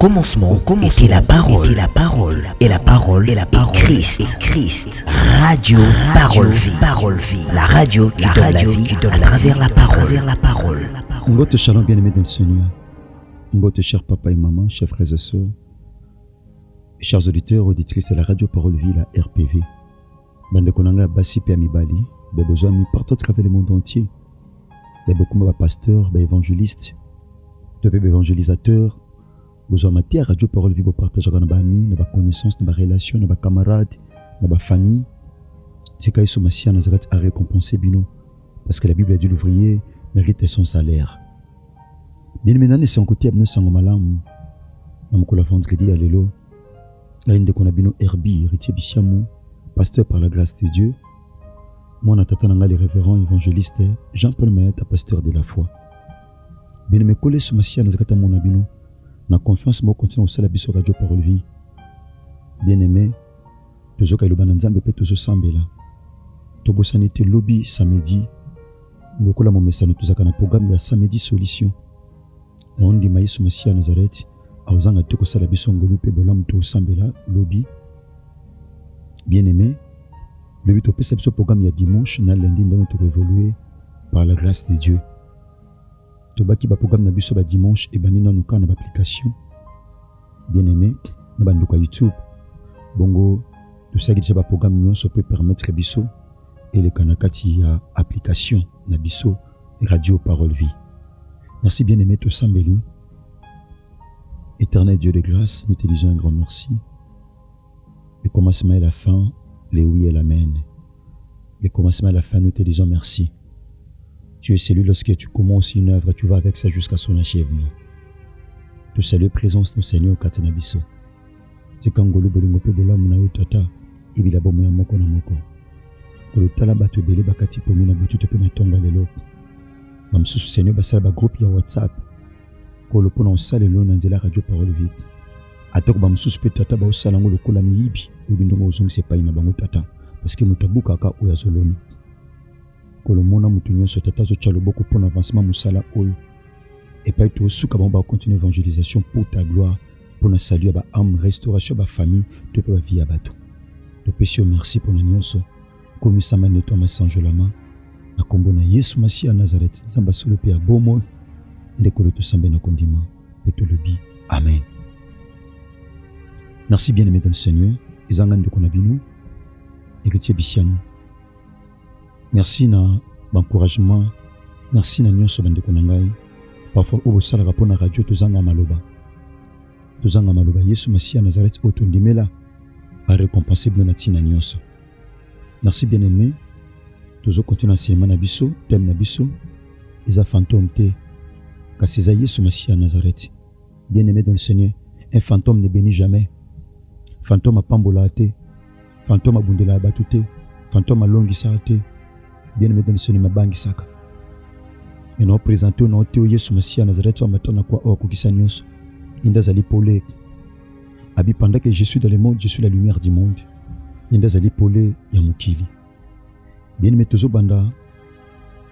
commencement était la parole, et la parole est Christ. Radio Parole Vie, la radio qui donne la vie à travers la parole. Mbote shalom bien-aimé dans le Seigneur. Mbote chers papa et maman, chers frères et sœurs, chers auditeurs, auditrices de la radio Parole Vie, la RPV. Bande konanga basi pe amibali, besoin mi partout à travers le monde entier. Beaucoup de pasteurs, évangélistes, de évangélisateurs, besoin de radio Parole Vie, partage avec nos amis, nos connaissances, nos relations, nos camarades, nos familles. C'est quand ils sont massés à récompenser bino, parce que la Bible a dit l'ouvrier mérite son salaire. Bien maintenant, c'est un côté abno sangomalam. Namko la vendredi à l'élo. Là, une de konabino Herbi, héritier Bissiamou, pasteur par la grâce de Dieu. Moi, natatana les révérends évangélistes Jean-Paul Mayata, pasteur de la foi. Bien me coller sur Massia Nazakata Monabino. Na confiance, moi, continue au salabiso radio Parole Vie. Bien aimé, toujours quand il y a un peu de sambela. Tobo sanité lobby samedi. Nous avons mon message dans programme de samedi solution. Nous avons dit maïs Massia Nazareth. Auzanga toko salabiso ngolu pe bolam to sambela lobby. Bien aimé. Le but de ce programme il y a dimanche, na lundi nous avons évolué par la grâce de Dieu. Tobaki ba programme na biso ba dimanche et banina nous kana application. Bien aimé, na banduka YouTube. Bongo tout ça qui ba programme nous ça peut permettre biso et le kanakati ya application na biso radio Parole Vie. Merci bien aimé tout sambeli. Éternel Dieu de grâce, nous te disons un grand merci. Le commencement et la fin, les oui et l'amen. Le commencement et la fin, nous te disons merci. Tu es celui lorsque tu commences une œuvre, tu vas avec ça jusqu'à son achèvement. Tu salues présence de Seigneur Katanabiso. C'est quand Golo Bolingo Pebola Munayo Tata, Ibilabo Moya Moko na Moko. Kolo Tala Bato Bele Bakati Pomina Butu Topena Tomba Lelo. Mamsusu Seigneur Basala ba groupe ya WhatsApp. Kolo Pona Osale Lo Nanzela Radio Parole Vie. Atoko Mamsusu Pe Tata Ba Osala Ngolo Kola Miyibi. Ebindongo Ozong Sepai na Bango Tata. Parce que Mutabuka Ka Oya Zolono. Kolo Mona Mutunyo So Tata Zo Chalo Boko pour l'avancement Musala Oyo. Et pas tout Souka Bamba continue l'évangélisation pour ta gloire. Pour notre salut à ba âme, restauration à ba famille, de pa vie à bateau. Te pécio merci pour n'anyonso. Comme ça m'a nettoyé ma sanjolama. Na kombo na Yesu Masia Nazareth. Zamba solo pe abomo. Ndekolo to sambe na kondima. Petolobi. Amen. Merci bien aimé dans le Seigneur. Ezanga ndeko na bino. Héritier Bissiamou. Merci na l'encouragement. Merci na nyonso bandeko na ngai. Parfois obo sala rapport na radio tozanga maloba. Tozanga maloba Yesu Masia Nazareth otondimela a récompenser bien na nyonso. Merci bien aimé. Tozo continue enseignement na biso, thème na biso. Eza fantôme te. Kasi eza Yesu Masia Nazareth. Bien aimé dans le Seigneur, un fantôme ne bénit jamais. Fantôme a pambola te. Fantôme a bundela batu te. Fantôme a longisa te. Bien aimé dans le Seigneur mabangi saka. Et nous présentons notre Théo Yesu Masia Nazareth wa matana kwa okukisa nyonso. Inda zali polé. Abi pendant que je suis dans le monde, je suis la lumière du monde. Inda zali polé ya mukili. Bien aimé tozo banda.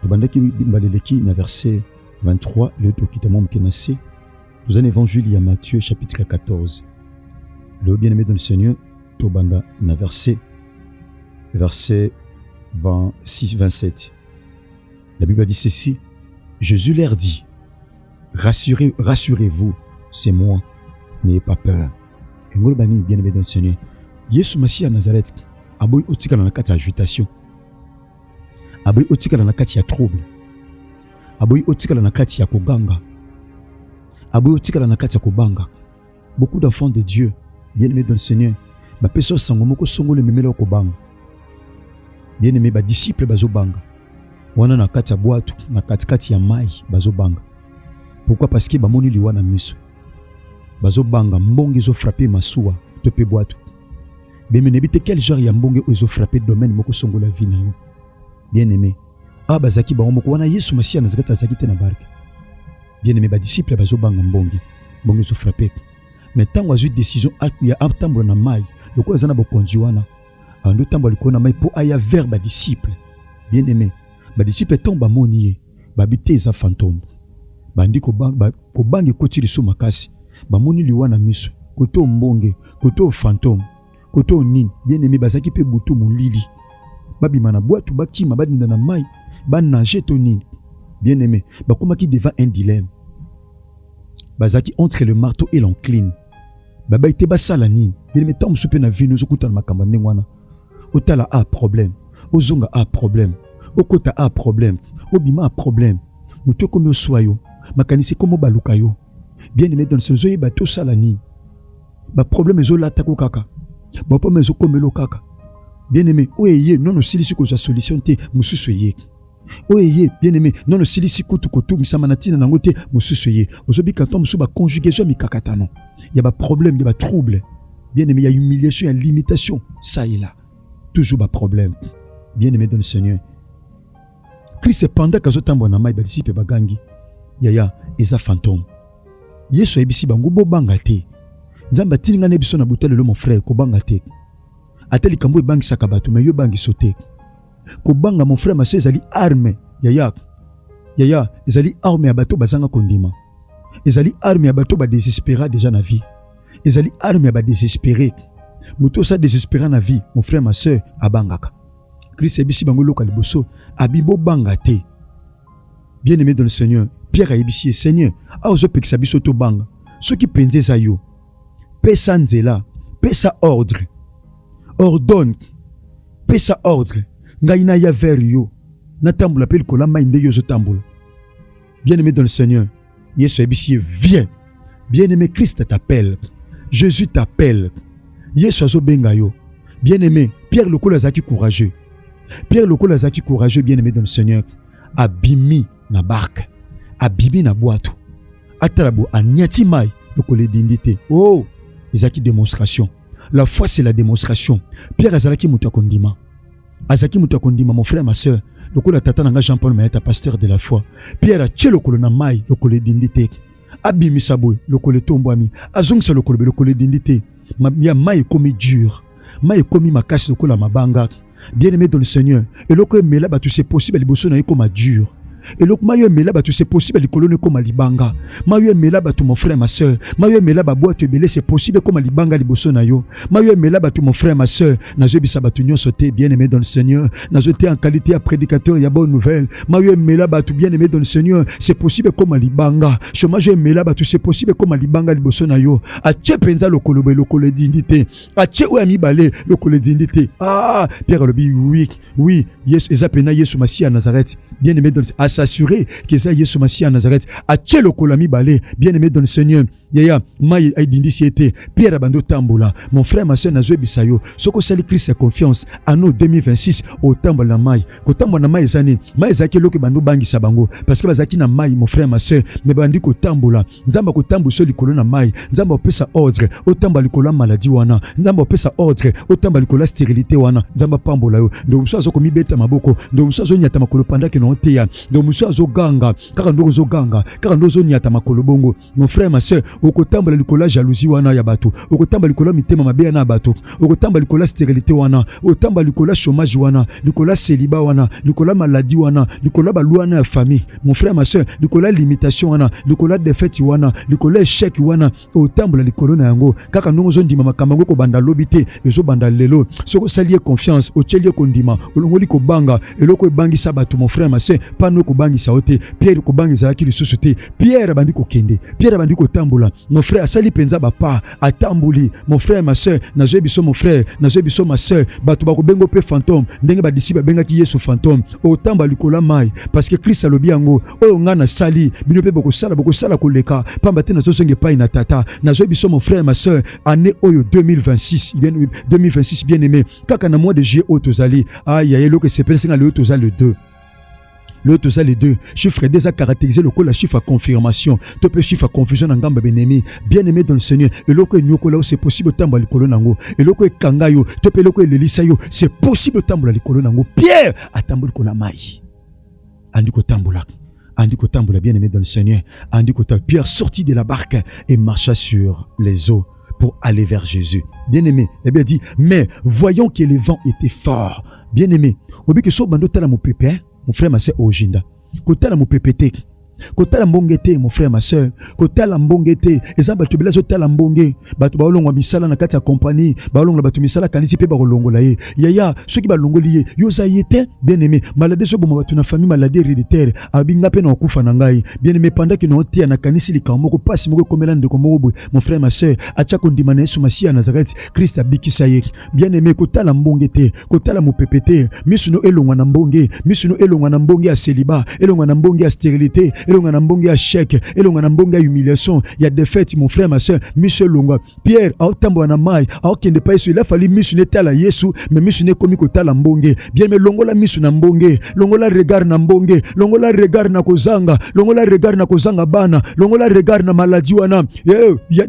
Banda ki baleleki na verset 23 le dokitamo mkenase. Nous avons évangile ya Matthieu chapitre 14. Le bien aimé dans le Seigneur, tobanda na verset 26-27. La Bible dit ceci. Jésus leur dit, rassurez-vous, c'est moi, n'ayez pas peur. Et nous, bien aimé dans le Seigneur, Yesu Masia Nazareth, aboy otika na kati agitation, aboy otika na kati ya trouble, aboy otika na kati ya koganga, aboy otika na kati ya kobanga. Beaucoup d'enfants de Dieu, bien aimé dans le Seigneur, ba peso sangomoko songolo memelo kobanga. Bien aimé ba disciple bazo banga. Wana na kati ya boatu, na kati ya mai bazo banga. Pourquoi? Parce que bamoni liwa na miso. Bazo banga mbongi zo frapper masuwa tope boatu. Bien aimé, quel genre ya mbongi ozo frapper domaine moko songola vie na yo. Bien aimé. Bazaki ba moko wana Yesu Masia Nazareth azaki te na barke. Bien aimé ba disciple bazo banga mbongi zo frapper. Mais tant wazu décision ya atambo na mai, loko azana bokonzi wana. Ando tambo likona mai po aya vers ba disciple. Bien aimé. Ba disciple tomba moniye, ba bité za fantôme. Bandi ko bangi koti liso makasi. bamoni liwa na miso koto mbonge koto fantôme koto nini bien-aimé bazaki pe butu molili babima na boîte bakima badinda na mai banager to nini bien-aimé bakomaki devant un dilemme bazaki entre le marteau et l'enclume baba ite basala nini bien-aimé tom soupe na vie nous okuta na makamba ndengwana otala a problème ozonga a problème okota a problème obima a problème mutu komi oswayo makanisi komo baluka yo bien-aimé dans ce zoye bato sala nini ba problème ezolata ko kaka ba problème ezokomelo kaka bien-aimé oyeye non osilisi ko za solution te mususu ye oyeye bien-aimé non osilisi kutu kotu misama na tina nango te mususu ye ozobi kanto musu ba conjugaison mikakatano ya ba problème ya ba trouble bien-aimé ya humiliation ya limitation ça est là toujours ba problème bien-aimé dans le Seigneur Christ pendant kazotambo na mai ba disciple bagangi yaya eza fantôme Yesu ebisi bango bo banga te Nzamba tilinga ne biso na butele le mon frère ko banga te ateli kambo bangi sakabato mais yo bangi sote ko banga mon frère ma sœur ezali arme yaya ezali arme ya bato bazanga kondima ezali arme ya bato ba désespérer déjà na vie ezali arme ya ba désespérer muto sa désespérer na vie mon frère ma sœur abangaka Christ ebisi bango loka liboso abibo banga te bien-aimé dans le Seigneur Pierre a ebisi Seigneur a ozo pekisa biso to banga ceux qui pensaient ça yo pesa nzela pesa ordre ordonne pesa ordre ngai na ya vers yo na tambula pe likola mai nde yo zo tambula bien-aimé dans le Seigneur Yesu ebisi viens bien-aimé Christ t'appelle Jésus t'appelle Yesu azo benga yo bien-aimé Pierre lokola zaki courageux bien-aimé dans le Seigneur abimi na barque abimi na boato atarabo anyati mai lokola dindité oh ezaki démonstration la foi c'est la démonstration Pierre azalaki mutu akondima mon frère ma sœur lokola tata nanga Jean-Paul Mayeta pasteur de la foi Pierre a tche lokolo na mai lokola dindité abimi sabo lokola tombwami azongisa lokola dindité ya mai komi dur mai komi makasi lokola mabanga bien-aimé dans le Seigneur et loko emela batu c'est possible liboso na yeko ma dur et loko mayo emela batu c'est possible likolone comme libanga mayo emela batu mon frère ma sœur mayo emela ba boîte belé c'est possible comme libanga liboso na yo mayo emela batu mon frère ma sœur nazo bisa batu nyon sauté bien-aimé dans le Seigneur nazo té en qualité à prédicateur ya bonne nouvelle mayo emela batu bien-aimé dans le Seigneur c'est possible comme libanga chômage emela batu c'est possible comme libanga liboso na yo a tche penza lokolo dindité a tche o ami balé lokolo dindité ah Pierre le oui yes ezapena Yesu Masia à Nazareth bien-aimé dans à s'assurer que ça Yesu Masia à Nazareth a tche lokolo ami balé bien-aimé dans le Seigneur yaya mai aidindisi ete Pierre abando tambola mon frère ma sœur nazo bisayo soko sali Christ a confiance anno 2026 au tambola mai ko tambola mai ezani mai ezaki loke bando bangi sabango parce que bazaki na mai mon frère ma sœur mais bandi ko tambola nzamba ko tambu so likolo na mai nzamba opesa ordre o tamba likolo maladie wana nzamba opesa ordre o tamba likolo stérilité wana nzamba pambola yo ndo muso azoko mibeta maboko ndo muso azonyata makolo pandaki no teya ndo muso azoganga kaka ndo zoganga kaka ndo zonyata makolo bongo mon frère ma sœur okotambola likola jalousie wana ya bato okotambola likola mitema mabe na bato okotambola likola stérilité wana okotambola likola chômage wana likola célibat wana likola maladie wana likola baluana ya famille mon frère ma sœur likola limitation wana likola défaite wana likola échec wana okotambola likolo na yango kaka ndongo zondima makambo ngo ko banda lobité ezo banda lelo soko salier confiance ochelie kondima olongoli ko banga eloko ebangisa bato mon frère ma sœur pano ko bangisa ote Pierre ko bangisa akili susute Pierre bandi ko kende Pierre bandi ko tambola mon frère sali penza bapa atambuli mon frère ma sœur nazo biso mon frère nazo biso ma sœur bato bako bengo pe fantôme ndenge ba disciple benga ki Yesu fantôme o tamba likola mai parce que Christ alobi yango oyo ngana sali bino pe boko sala koleka pamba te nazo songe pa ina tata nazo biso mon frère ma sœur année oyo 2026 bien aimé kaka na mois de juillet otozali aïe aïe loko c'est pensinga le otozali le 2 l'autre ça les deux chiffre déjà caractérisé le col la chiffre à confirmation tu peux chiffre à confusion en gamba bien-aimé dans le Seigneur et loko nyoko là c'est possible tamba likolo nango et loko kangayo tu peux loko lelisa yo c'est possible tamba likolo nango Pierre atamba likolo mai andiko tambola bien-aimé dans le Seigneur andiko Pierre sortit de la barque et marcha sur les eaux pour aller vers Jésus bien-aimé et bien dit mais voyons que le vent était fort bien-aimé obi que so bando tala mo pépé mon frère ma sœur Ojinda kotala mo pépété Kotala mbonge te mon frère ma sœur, kotala mbonge te eza bato bela zo tala mbonge bato ba olongwa misala na kati ya compagnie ba olongwa bato misala kanisi pe ba kolongola ye yaya soki ba longoli ye yoza yete bien aimé maladie so bomo bato na famille maladie héréditaire abinga pe na okufa na ngai bien aimé pendant que no tia na kanisi likambo ko pasi moko komela ndeko moko mon frère ma sœur acha kondima na Yesu Masia Nazareth Christ abikisa ye bien aimé kotala mbonge te kotala mopepete misuno elongwa na mbonge misuno elongwa na mbonge ya célibat elongwa na mbonge ya stérilité elongwa na mbonge ya chèque elongwa na mbonge ya humiliation ya défaite mon frère ma sœur miso elongwa Pierre aotambo na mai aokende pa Yesu il a fallu miso ne tala Yesu mais miso ne komi kotala mbonge bien mais longola miso na mbonge longola regard na mbonge longola regard na kozanga longola regard na kozanga bana longola regard na maladie wana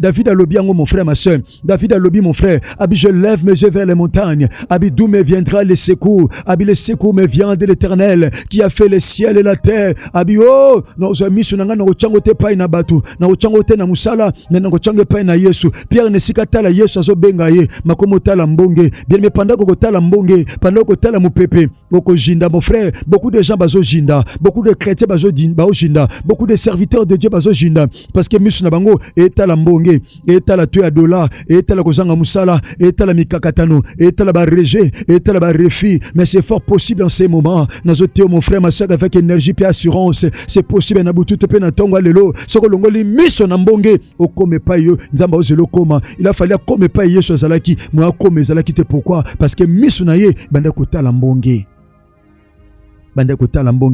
David alobi yango mon frère ma sœur David alobi mon frère abi je lève mes yeux vers les montagnes abi d'où me viendra le secours abi le secours me vient de l'Éternel qui a fait les ciels et la terre abi oh non je miso na ngana ochango te pai na batu na ochango te na musala na ngochango pai na Yesu Pierre ne sikatala Yesu azobenga ye makomo tala mbonge bien mais pendant que tala mbonge pendant que tala mupepe boko jinda mon frère beaucoup de gens bazo jinda beaucoup de chrétiens bazo jinda beaucoup de serviteurs de Dieu bazo jinda parce que miso na bango etala mbonge etala tu ya dollar etala kozanga musala etala mikakatano etala ba rejet etala ba refi mais c'est fort possible en ces moments nazo teo mon frère ma sœur avec énergie et assurance c'est possible na butu te pe na tongo lelo soko longoli miso na mbonge okome pa yo nzamba ozelo koma il a fallu akome pa Yesu azalaki mo akome ezalaki te pourquoi parce que miso na ye banda kotala mbonge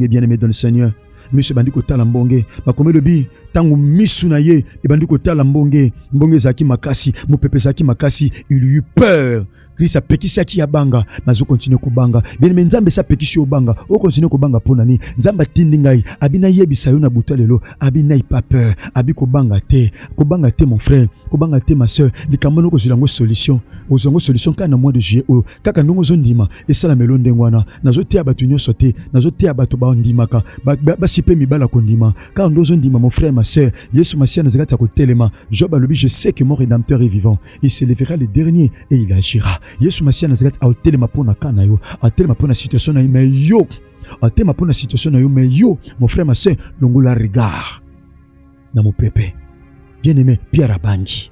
bien aimé dans le Seigneur miso bandi kotala mbonge bakome lobi tangu miso na ye bandi kotala mbonge zaki makasi mopepe zaki makasi il eut peur Christ a pekisaki ya banga mazo continue ko banga bien mais nzambe sa pekisi yo banga o continue ko banga pona ni nzamba tindi ngai abina yebisa yo na buta lelo abina pas peur abi ko banga te mon frère ko banga te ma sœur likambo ko zilango solution ozango solution kana mois de juillet o kaka ndongo zondima esala melonde ngwana nazo te abatu nyoso te nazo te abatu ba ndimaka ba sipe mibala kondima ka ndozo ndima mon frère ma sœur Yesu Masia Nazareth ko telema Job alobi je sais que mon rédempteur est vivant il se lèvera le dernier et il agira Yesu Masia Nazareth a telema pona kana yo a telema pona situation na mais yo a telema pona situation na yo mais yo mon frère ma sœur longola regard na mon pépé bien aimé Pierre abangi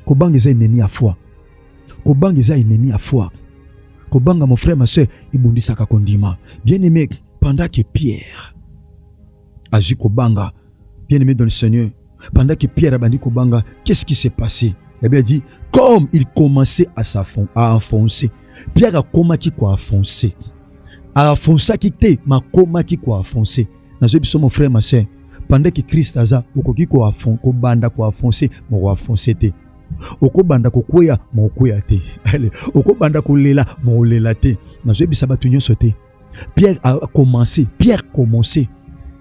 ko banga za ennemi à foi ko banga za ennemi à foi ko banga mon frère ma sœur ibundisaka kondima bien aimé pendant que Pierre agi ko banga bien aimé dans le Seigneur pendant que Pierre abandi ko banga qu'est-ce qui s'est passé? Il a dit comme il commençait à enfoncer Pierre a komaki ko enfoncer a enfoncer qui te ma komaki ko enfoncer nazo biso mon frère ma sœur pendant que Christ aza okoki ko banda ko enfoncer mo enfoncer te okobanda ko koya mo koya te allez okobanda ko lela mo lela te nazo bisa batu nyonso te Pierre a commencé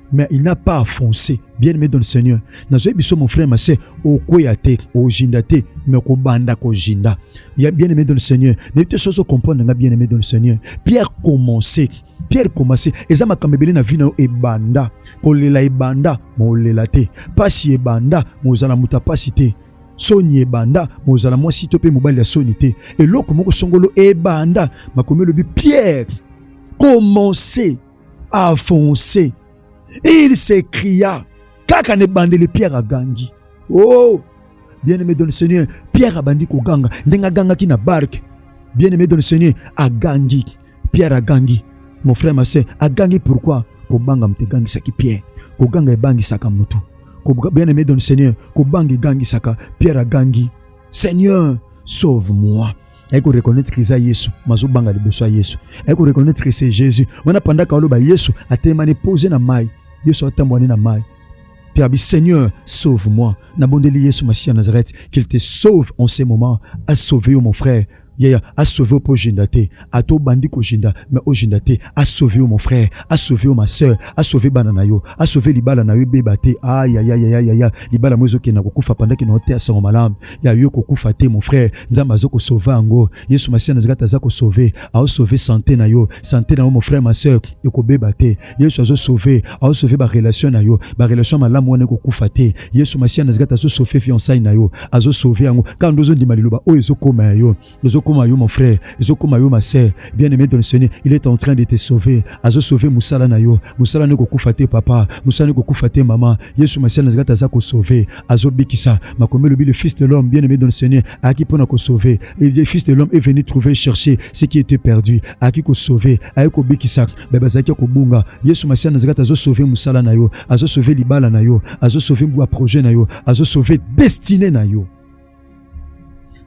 mais il n'a pas enfoncé bien aimé dans le Seigneur nazo biso mon frère ma sœur okoyate ojindate mais ko banda ko jinda bien aimé dans le Seigneur ne te soso comprendre nga bien aimé dans le Seigneur Pierre commençait ezama kamebele na vina e banda ko lela e banda mo lela te pasi e banda mo zala muta pasi te soni e banda mo zala moi sito pe mobali ya soni te eloko moko songolo e banda makomelo bi Pierre commençait à foncer. Il s'écria, kaka ne bande le Pierre a gangi. Oh, bien aimé dans le Seigneur, Pierre a bandi ko ganga, ndenga ganga ki na barque. Bien aimé dans le Seigneur, a gangi. Pierre a gangi. Mon frère, ma sœur, a gangi pourquoi? Ko banga mte gangi saki Pierre. Ko ganga e bangi saka mutu. Bien aimé dans le Seigneur, ko bangi gangi saka Pierre a gangi. Seigneur, sauve-moi. Il faut reconnaître que c'est Jésus. Mazo banga liboso ya Yesu. Il faut reconnaître que c'est Jésus. Wana panda ka oloba Yesu atemane poser na mai. Yesu atambwani na mai. Pierre dit Seigneur, sauve-moi. Nabondeli Yesu Masia Nazareth qu'il te sauve en ces moments. A sauvé mon frère. A sauvé pour jindate, a to bandi ko jinda, mais o jindate, a sauvé mon frère, a sauvé ma sœur, a sauvé bananayo, a sauvé libala na yo bebate, aïe, libala mozo ke na kokufa pendant que no te a son malam, ya yo kokufa te mon frère, nzamba zo ko sauver ango, Yesu Masia Nazareth za ko sauver, a sauvé santé na yo mon frère ma sœur, yo ko bebate, Yesu zo sauver, a sauvé ba relation na yo, ba relation malam wana ko kufa te, Yesu Masia Nazareth zo sauver fiançailles na yo, a zo sauver ango, quand dozo ndima liloba o ezo koma yo, ezo comme yo mon frère, ezo comme yo ma sœur, bien-aimé dans le Seigneur, il est en train de te sauver. Azo sauver musala na yo, musala ne ko kufate papa, musala ne ko kufate maman. Yesu Messia nazaka za ko sauver. Azo bikisa, makomelo bi le fils de l'homme, bien-aimé dans le Seigneur, a qui pour ko sauver. Et le fils de l'homme est venu trouver, chercher ce qui était perdu, a qui ko sauver, a ko bikisa, beba zaki ko bunga. Yesu Messia nazaka zo sauver musala na yo, azo sauver libala na yo, azo sauver bua projet na yo, azo sauver destinée na yo.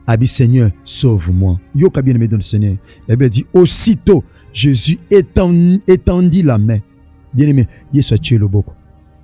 Abi Seigneur, sauve-moi. Yo ka bien-aimé dans le Seigneur. La Bible dit aussitôt Jésus étendit la main. Bien-aimé, Yesu a tué le boko.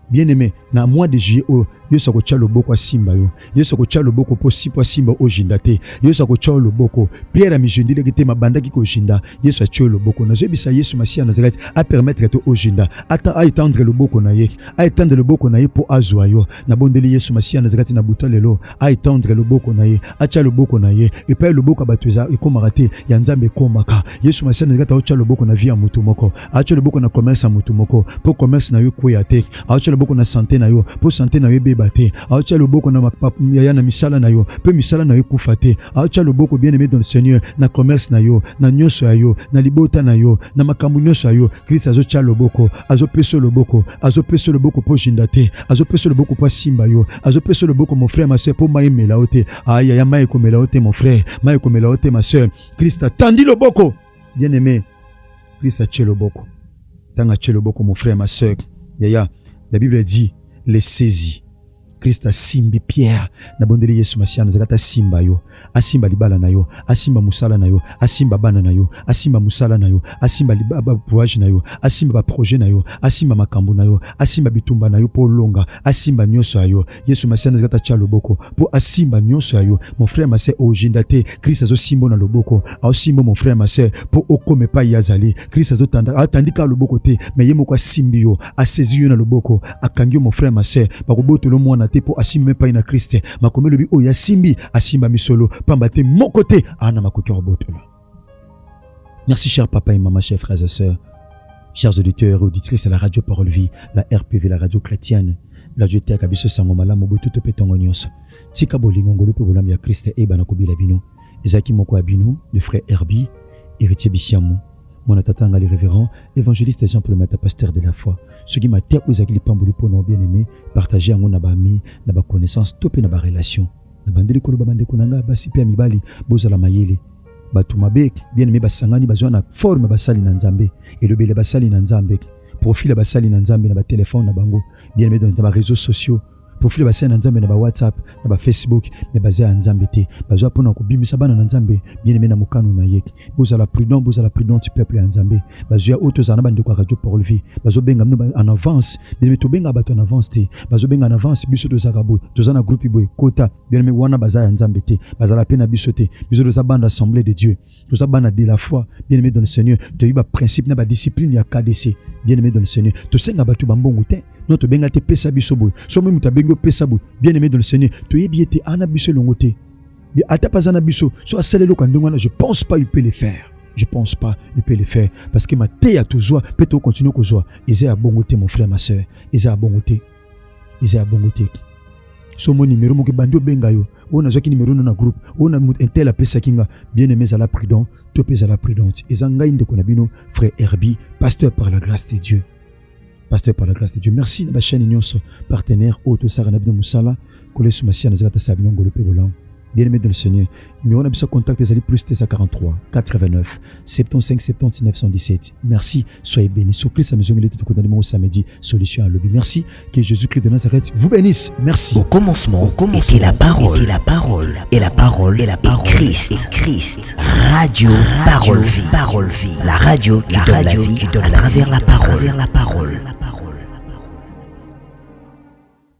Bien-aimé, na mois de juillet, Yesu ko tcha loboko simba yo. Yesu ko tcha loboko po sipo simba o jindate. Yesu ko tcha loboko. Pierre a mijindile kete mabanda ki ko jinda. Yesu a tcha loboko. Na zebisa Yesu Messia Nazareth a permettre to o jinda. A étendre loboko na ye. A étendre loboko na ye po azwa yo. Na bondeli Yesu Messia Nazareth na buta lelo. A étendre loboko na ye. A tcha loboko na ye. Et pa loboko batuza e komarate ya nzambe komaka. Yesu Messia Nazareth a tcha loboko na vie ya mutu moko. A tcha loboko na commerce ya mutu moko. Po commerce na yo kweyate. A tcha loboko na santé na yo. Po santé na yo bate. Aocha loboko na ya na misala na yo, pe misala na yo kufate. Aocha loboko bien-aimé dans le Seigneur, na commerce na yo, na nyoso ya yo, na libota na yo, na makambu nyoso ya yo. Christ azocha loboko, azopeso loboko po jindate, azopeso loboko po simba yo, azopeso loboko mon frère, ma soeur, po maï melaote. Aïe ya maï ko melaote mon frère, maï ko melaote ma soeur. Christ a tandi loboko, bien-aimé. Christ a tché loboko. Tanga tché loboko mon frère, ma soeur. Yaya, la Bible dit les saisis. Christ a simbi Pierre na bondeli Yesu Messia nazakata simba yo, asimba libala na yo, asimba musala na yo, asimba bana na yo, asimba musala na yo, asimba libaba voyage na yo, asimba ba projet na yo, asimba makambo na yo, asimba bitumba na yo po longa, asimba nyoso yo. Yesu Messia nazakata cha loboko po asimba nyoso yo. Mon frère ma sœur ojindate, Christ azo simbo na loboko, a simbo mon frère ma sœur po okome pa yazali. Christ azo tandika loboko te, mais yemo kwa simbi yo, a saisi yo na loboko, akangi mon frère ma sœur, ba koboto lo mwana te po asimba pa ina Christ. Makomelo bi o ya simbi asimba misolo pamba te mon côté ana makoki roboto la. Merci cher papa et maman, chers frères et sœurs, chers auditeurs et auditrices à la radio Parole Vie, la RPV, la radio chrétienne. La radio te akabiso sango malamu botu to petongo nyonso. Tika bolingo ngolo pe bolam ya Christ e bana kobila bino. Ezaki moko abino, le frère Herbie, héritier Bisiamu. Mon atatanga les révérends, évangéliste Jean-Paul Mata, pasteur de la foi. Ce qui m'a terre aux agli pambulu pour nos bien-aimés, partager en na ba ami, na ba connaissance, topé na ba relation. Na bandeli kolo ba bande konanga basi pe amibali, bozala mayele. Batu mabe, bien-aimé basangani bazwa na forme basali na nzambe, et le bele basali na nzambe. Profil basali na nzambe na ba téléphone na bango, bien-aimé dans les réseaux sociaux. Profil basali na nzambe na ba WhatsApp, na ba Facebook, na ba za nzambe te. Bazwa pona ko bimisa bana na nzambe, bien-aimé na mukano na yek. Bozala prudent du peuple nzambe. Bazwa auto za na bande ko radio Parole Vie. Bazo benga en avance, bien-aimé to benga bato en avance te. Bazo benga en avance biso to zakabo. To za na groupe boy kota, bien-aimé wana baza nzambe te. Bazala pena biso te. Biso to za bande assemblée de Dieu. To za bande de la foi, bien-aimé dans le Seigneur. To yiba principe na ba discipline ya KDC, bien-aimé dans le Seigneur. To senga bato bambongo te. Notre bengate pesa bisobo. Somme muta bengo pesa bo. Bien-aimé dans le Seigneur. Tu es biété ana biso longote. Bi ata pasana biso. So asalelo kandongwana, je pense pas il peut le faire. Je pense pas il peut le faire parce que ma te ya toujours peut continuer kozoa. Eza bongote mon frère ma sœur. Eza bongote. Eza bongote. So mon numéro mo ke bando benga yo. On a zaki numéro na groupe. On a intel pesa kinga. Bien-aimé à la prudence, to pesa à la prudence. Eza ngai ndeko na bino frère Herbie, pasteur par la grâce de Dieu. Pasteur par la grâce de Dieu. Merci na ba chaîne nyonso partenaire auto saranabino musala kolesu masia nazata sabino ngolo pe bolam. Bien-aimé dans le Seigneur. Mais on a besoin de contact des alliés plus TSA 43 89 75 79 117. Merci, soyez bénis. Sur Christ à maison il était condamné au samedi solution à lobby. Merci que Jésus-Christ de Nazareth vous bénisse. Merci. Au commencement était la parole, et la parole Christ. Radio Parole Vie, la radio qui donne à travers la parole.